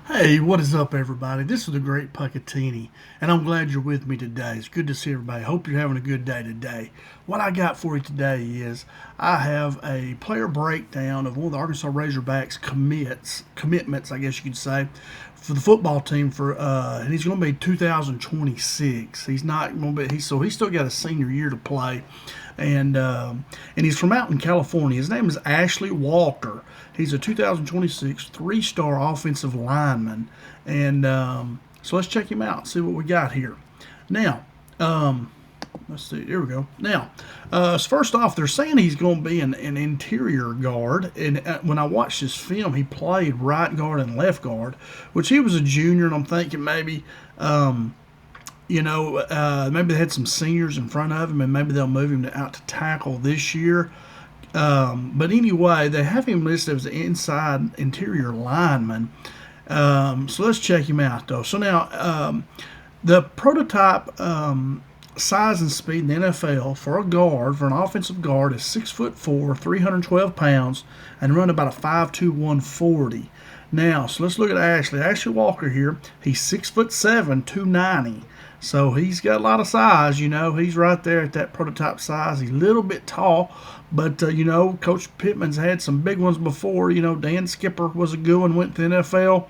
Hey, what is up, everybody? This is the Great Puckettini, and I'm glad you're with me today. It's good to see everybody. Hope you're having a good day today. What I got for you today is I have a player breakdown of one of the Arkansas Razorbacks commitments, I guess you could say, for the football team and he's going to be 2026. He's not going to be he's still got a senior year to play, and he's from out in California. His name is Ashley Walker. He's a 2026 three-star offensive lineman, and so let's check him out. See what we got here. Now, let's see. Here we go. Now, first off, they're saying he's going to be an interior guard. And when I watched his film, he played right guard and left guard, which he was a junior, and I'm thinking maybe. Maybe they had some seniors in front of him, and maybe they'll move him out to tackle this year. But anyway, they have him listed as an inside interior lineman. So let's check him out, though. So now, the prototype size and speed in the NFL for an offensive guard, is 6'4", 312 pounds, and run about a 5'2", 140. Now, so let's look at Ashley Walker here. He's 6'7", 290. So he's got a lot of size, He's right there at that prototype size. He's a little bit tall, but, Coach Pittman's had some big ones before. Dan Skipper was a good one, went to the NFL.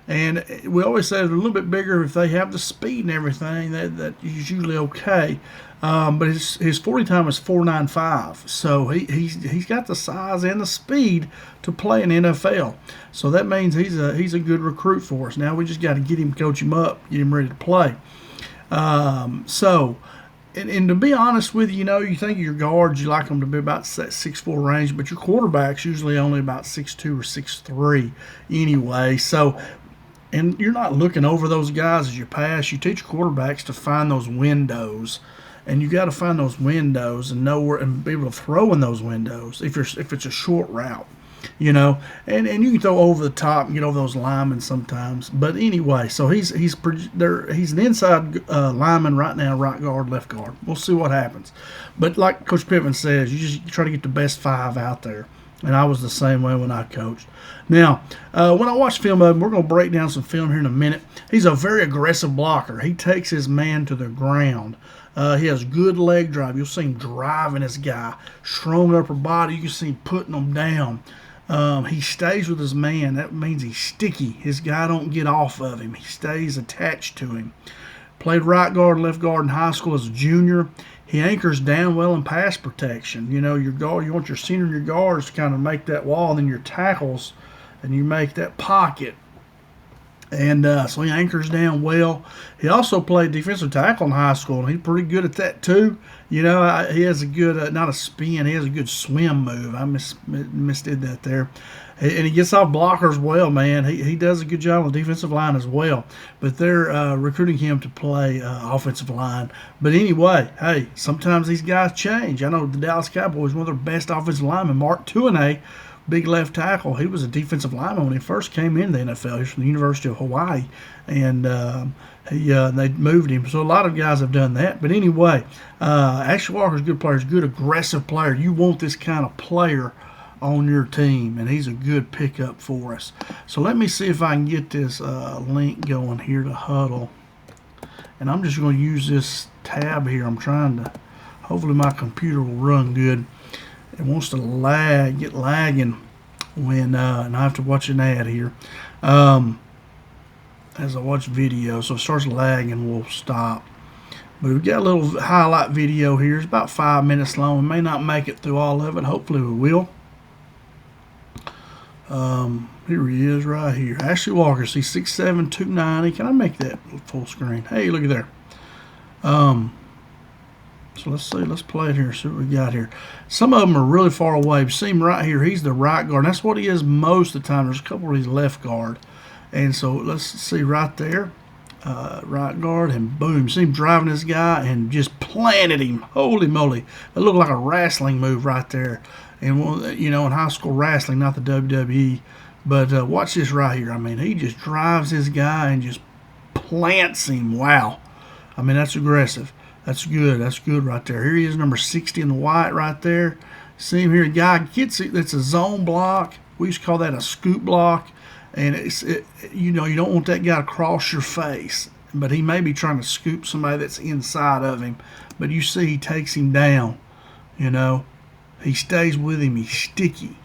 And we always say they're a little bit bigger if they have the speed and everything. That is usually okay. But his 40 time is 4.95, so he's got the size and the speed to play in the NFL. So that means he's a good recruit for us. Now we just got to coach him up, get him ready to play. And to be honest with you, you think your guards, you like them to be about that 6'4" range, but your quarterback's usually only about 6'2" or 6'3" anyway. So, and you're not looking over those guys as you pass. You teach quarterbacks to find those windows, and you got to find those windows and know where and be able to throw in those windows if it's a short route. And you can throw over the top and get over those linemen sometimes. But anyway, so he's an inside lineman right now, right guard, left guard. We'll see what happens. But like Coach Pittman says, you just try to get the best five out there. And I was the same way when I coached. Now, when I watch film of him, we're going to break down some film here in a minute. He's a very aggressive blocker. He takes his man to the ground. He has good leg drive. You'll see him driving this guy. Strong upper body. You can see him putting him down. He stays with his man. That means he's sticky. His guy don't get off of him. He stays attached to him. Played right guard, left guard in high school as a junior. He anchors down well in pass protection. Your guard, you want your center and your guards to kind of make that wall, and then your tackles, and you make that pocket. And so he anchors down well. He also played defensive tackle in high school, and he's pretty good at that too. He has a good, not a spin, he has a good swim move. I misdid that there. And he gets off blockers well, man. He does a good job on the defensive line as well. But they're recruiting him to play offensive line. But anyway, hey, sometimes these guys change. I know the Dallas Cowboys, one of their best offensive linemen, Mark Tuinei, big left tackle. He was a defensive lineman when he first came into the NFL. He's from the University of Hawaii, and they moved him. So a lot of guys have done that. But anyway, Ashley Walker's a good player. He's a good aggressive player. You want this kind of player on your team, and he's a good pickup for us. So let me see if I can get this link going here to Huddle. And I'm just going to use this tab here. I'm trying to, hopefully my computer will run good. It wants to get lagging when, and I have to watch an ad here as I watch video. So if it starts lagging, we'll stop. But we've got a little highlight video here. It's about 5 minutes long. We may not make it through all of it. Hopefully we will. Here he is right here. Ashley Walker, see 6'7", 290. Can I make that full screen? Hey, look at there. So let's see. Let's play it here. See what we got here. Some of them are really far away. You see him right here. He's the right guard. That's what he is most of the time. There's a couple of these left guard. And so let's see right there. Right guard, and boom. See him driving this guy and just planted him. Holy moly. It looked like a wrestling move right there. And, in high school wrestling, not the WWE. But watch this right here. I mean, he just drives this guy and just plants him. Wow. I mean, that's aggressive. That's good. That's good right there. Here he is, number 60 in the white right there. See him here. The guy gets it. That's a zone block. We used to call that a scoop block. and you know, you don't want that guy to cross your face, but he may be trying to scoop somebody that's inside of him. But you see, he takes him down. You know, he stays with him. He's sticky.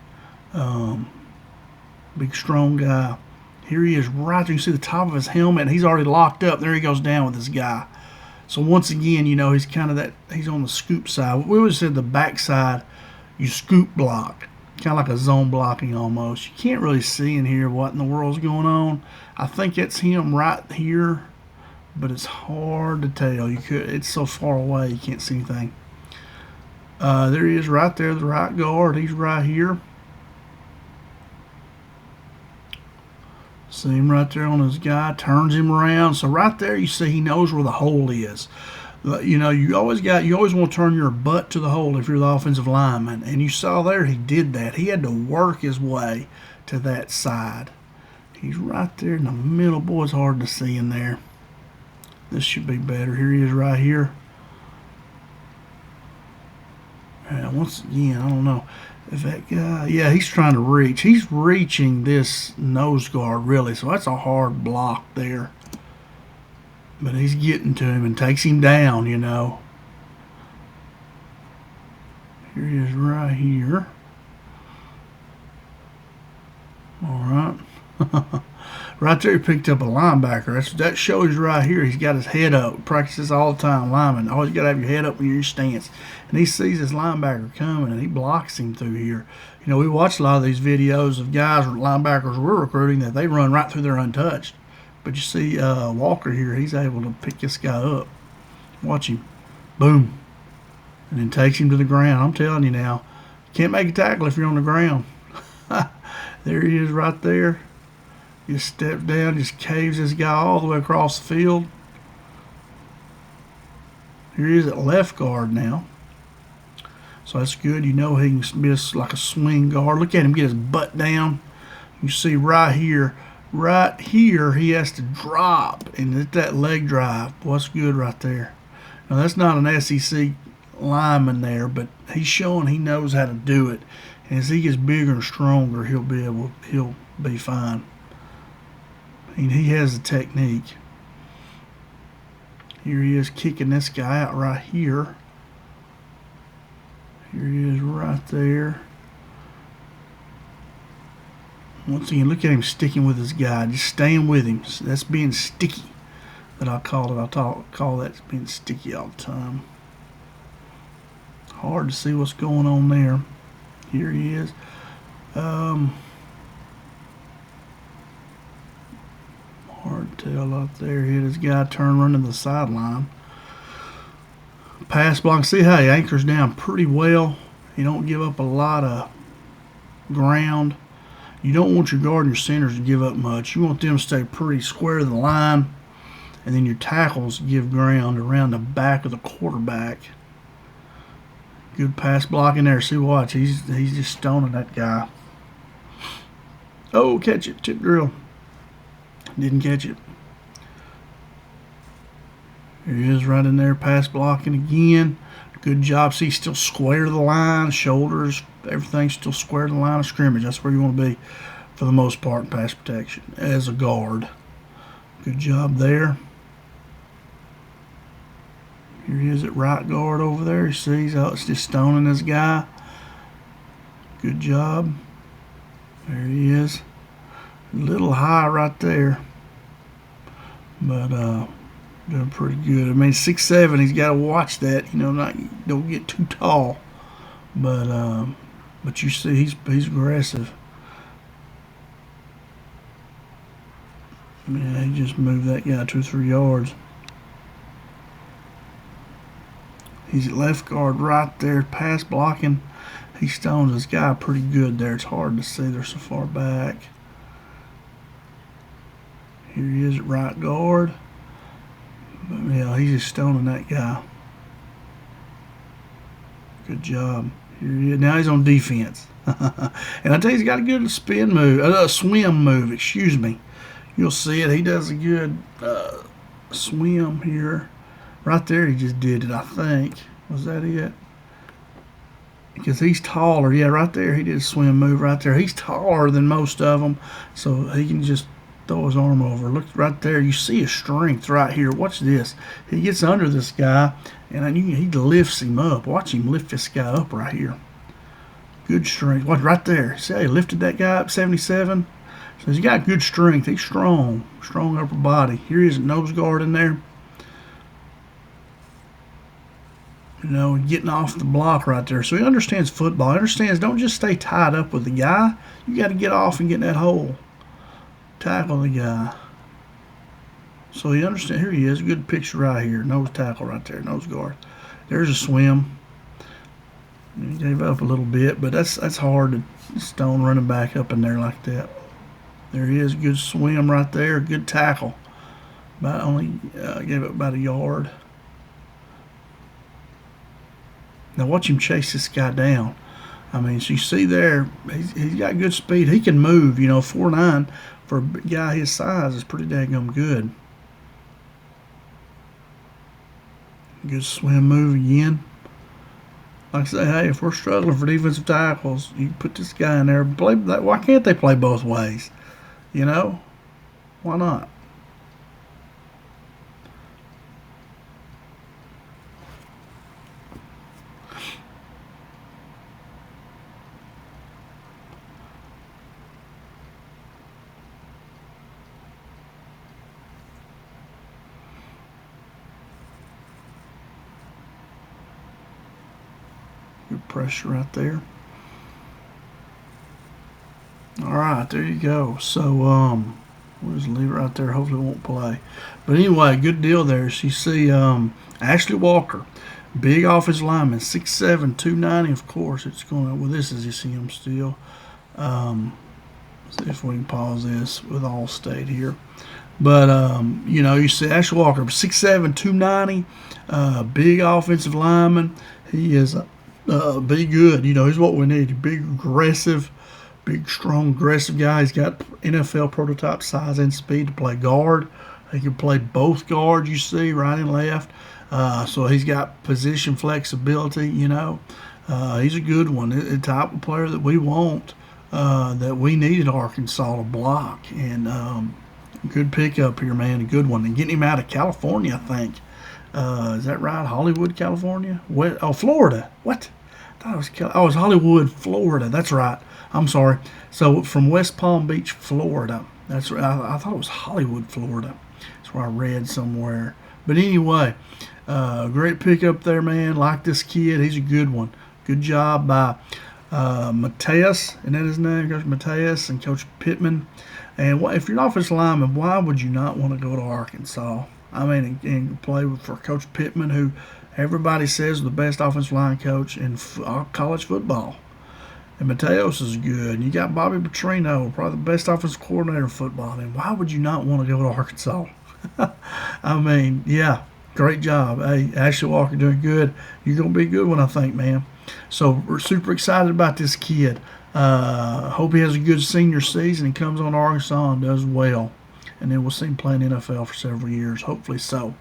Big strong guy. Here he is right there. You see the top of his helmet, and he's already locked up. There he goes down with this guy. So once again, you know, he's kind of that, he's on the scoop side. We always said the back side, you scoop block. Kind of like a zone blocking almost. You can't really see in here what in the world's going on. I think it's him right here, but it's hard to tell. It's so far away, you can't see anything. There he is right there, the right guard. He's right here. See him right there on his guy, turns him around. So right there, you see he knows where the hole is. You know, you always want to turn your butt to the hole if you're the offensive lineman. And you saw there he did that. He had to work his way to that side. He's right there in the middle. Boy, it's hard to see in there. This should be better. Here he is right here. And once again, I don't know if that guy, yeah, he's trying to reach. He's reaching this nose guard, really. So that's a hard block there. But he's getting to him and takes him down, you know. Here he is right here. All right. Right there he picked up a linebacker. That shows right here he's got his head up. Practices all the time, lineman. Always got to have your head up when you're in your stance. And he sees this linebacker coming and he blocks him through here. You know, we watch a lot of these videos of guys or linebackers we're recruiting that they run right through there untouched. But you see Walker here, he's able to pick this guy up. Watch him. Boom. And then takes him to the ground. I'm telling you now, you can't make a tackle if you're on the ground. There he is right there. Just steps down, just caves this guy all the way across the field. Here he is at left guard now. So that's good. You know he can be like a swing guard. Look at him get his butt down. You see right here he has to drop and hit that leg drive. Boy, that's good right there. Now that's not an SEC lineman there, but he's showing he knows how to do it. And as he gets bigger and stronger, he'll be fine. And he has the technique. Here he is kicking this guy out right here. Here he is right there. Once again, look at him sticking with his guy, just staying with him. So that's being sticky. That I call it. I call that being sticky all the time. Hard to see what's going on there. Here he is. Hard to tell out there. Hit his guy, turn, run to the sideline. Pass block. See how he anchors down pretty well. You don't give up a lot of ground. You don't want your guard and your centers to give up much. You want them to stay pretty square to the line. And then your tackles give ground around the back of the quarterback. Good pass blocking there. See, watch. He's just stoning that guy. Oh, catch it. Tip drill. Didn't catch it. Here he is right in there, pass blocking again. Good job. See, still square to the line, shoulders, everything's still square to the line of scrimmage. That's where you want to be for the most part in pass protection as a guard. Good job there. Here he is at right guard over there. He sees how it's just stoning this guy. Good job. There he is. A little high right there. But doing pretty good. I mean, 6'7", he's got to watch that. You know, don't get too tall. But you see, he's aggressive. Yeah, he just moved that guy 2 or 3 yards. He's at left guard right there, pass blocking. He stones this guy pretty good there. It's hard to see. They're so far back. Here he is at right guard. But yeah, he's just stoning that guy. Good job. Here he is. Now he's on defense. And I tell you, he's got a good swim move, excuse me. You'll see it. He does a good swim here. Right there he just did it, I think. Was that it? because he's taller. Yeah, right there, he did a swim move right there. He's taller than most of them, so he can just throw his arm over. Look right there. You see his strength right here. Watch this. He gets under this guy, and he lifts him up. Watch him lift this guy up right here. Good strength. Watch right there. See how he lifted that guy up, 77? So he's got good strength. He's strong. Strong upper body. Here he is, nose guard in there. You know, getting off the block right there. So he understands football. He understands don't just stay tied up with the guy. You got to get off and get in that hole. Tackle the guy. So he understands. Here he is. Good picture right here. Nose tackle right there. Nose guard. There's a swim. He gave up a little bit, but that's hard to stone running back up in there like that. There he is. Good swim right there. Good tackle. About only gave up about a yard. Now watch him chase this guy down. I mean, so you see there, he's got good speed. He can move. You know, 4'9" for a guy his size is pretty daggum good. Good swim move again. Like I say, hey, if we're struggling for defensive tackles, you put this guy in there. Play that. Why can't they play both ways? You know, why not? Good pressure right there. All right, there you go. So, we'll just leave it right there. Hopefully it won't play. But anyway, good deal there. So you see Ashley Walker, big offensive lineman, 6'7", 290. Of course, it's going to, well, this is, you see him still. See if we can pause this with Allstate here. But, you know, you see Ashley Walker, 6'7", 290, big offensive lineman. He is be good. You know, he's what we need. Big, aggressive, big, strong, aggressive guy. He's got NFL prototype size and speed to play guard. He can play both guards, you see, right and left. So he's got position flexibility, you know. He's a good one. The type of player that we want, that we need at Arkansas to block. And good pickup here, man. A good one. And getting him out of California, I think. Is that right? Hollywood, California? Florida. What? I thought it was Hollywood, Florida. That's right. I'm sorry. So from West Palm Beach, Florida. That's right. I thought it was Hollywood, Florida. That's where I read somewhere. But anyway, great pickup there, man. Like this kid. He's a good one. Good job by Mateus. Isn't that his name? Coach Mateus and Coach Pittman. And if you're an offensive lineman, why would you not want to go to Arkansas? I mean, and play for Coach Pittman, who everybody says is the best offensive line coach in college football. And Mateos is good. And you got Bobby Petrino, probably the best offensive coordinator in football. Then why would you not want to go to Arkansas? I mean, yeah, great job. Hey, Ashley Walker doing good. You're going to be a good one, I think, man. So we're super excited about this kid. Hope he has a good senior season and comes on to Arkansas and does well. And then we'll see him play in the NFL for several years, hopefully so.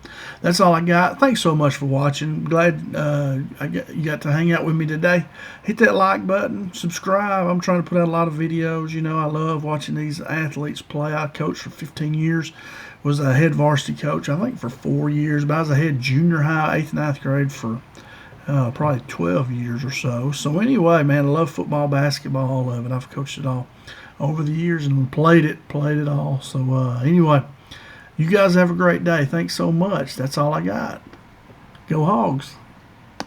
That's all I got. Thanks so much for watching. Glad you got to hang out with me today. Hit that like button. Subscribe. I'm trying to put out a lot of videos. You know, I love watching these athletes play. I coached for 15 years. Was a head varsity coach, I think, for 4 years. But I was a head junior high, 8th and 9th grade for probably 12 years or so. So anyway, man, I love football, basketball, all of it. I've coached it all over the years and played it all. So anyway, you guys have a great day. Thanks so much. That's all I got. Go Hogs.